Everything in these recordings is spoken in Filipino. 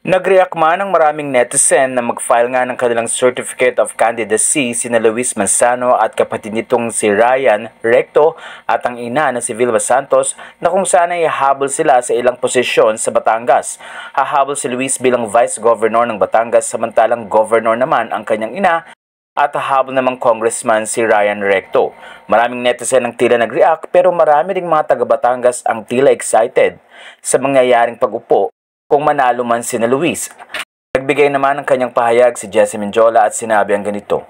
Nag-react man ang maraming netizen na mag-file nga ng kanilang Certificate of Candidacy sina Luis Manzano at kapatid nitong si Ryan Recto at ang ina na si Vilma Santos na kung saan ay hahabol sila sa ilang posisyon sa Batangas. Hahabol si Luis bilang Vice Governor ng Batangas samantalang Governor naman ang kanyang ina at hahabol namang Congressman si Ryan Recto. Maraming netizen ang tila nag-react pero marami ring mga taga-Batangas ang tila excited sa mangyayaring pag-upo kung manalo man si Luis. Nagbigay naman ng kanyang pahayag si Jesse Menjola at sinabi ang ganito,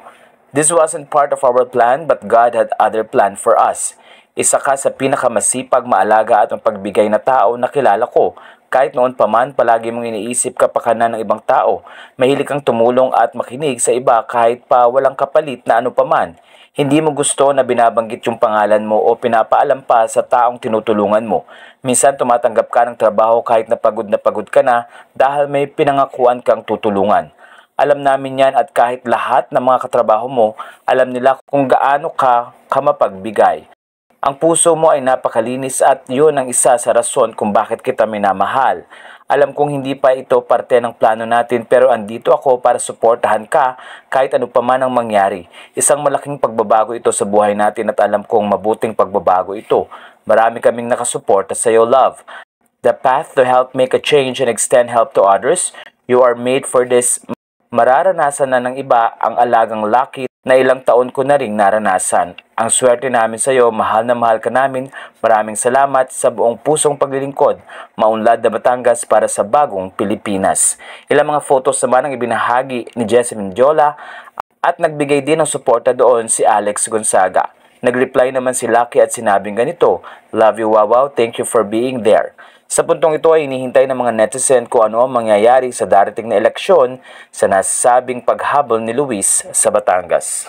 "This wasn't part of our plan but God had other plan for us. Isa ka sa pinakamasipag, maalaga at mapagbigay na tao na kilala ko. Kahit noon pa man, palagi mong iniisip kapakanan ng ibang tao. Mahilig kang tumulong at makinig sa iba kahit pa walang kapalit na ano pa man. Hindi mo gusto na binabanggit yung pangalan mo o pinapaalam pa sa taong tinutulungan mo. Minsan tumatanggap ka ng trabaho kahit na pagod ka na dahil may pinangakuan kang tutulungan. Alam namin yan at kahit lahat ng mga katrabaho mo, alam nila kung gaano ka mapagbigay. Ang puso mo ay napakalinis at yun ang isa sa rason kung bakit kita minamahal. Alam kong hindi pa ito parte ng plano natin pero andito ako para suportahan ka kahit ano pa man ang mangyari. Isang malaking pagbabago ito sa buhay natin at alam kong mabuting pagbabago ito. Marami kaming nakasuporta sa iyo, love. The path to help make a change and extend help to others. You are made for this. Mararanasan na ng iba ang alagang laki na ilang taon ko na ring naranasan. Ang swerte namin sa iyo, mahal na mahal ka namin. Maraming salamat sa buong pusong paglilingkod. Maunlad na Batangas para sa bagong Pilipinas." Ilang mga photos naman ang ibinahagi ni Jesse Menjola at nagbigay din ng suporta doon si Alex Gonzaga. Nag-reply naman si Lucky at sinabing ganito, "Love you, Wawaw. Thank you for being there." Sa puntong ito ay hinihintay ng mga netizen kung ano ang mangyayari sa darating na eleksyon sa nasabing paghabol ni Luis sa Batangas.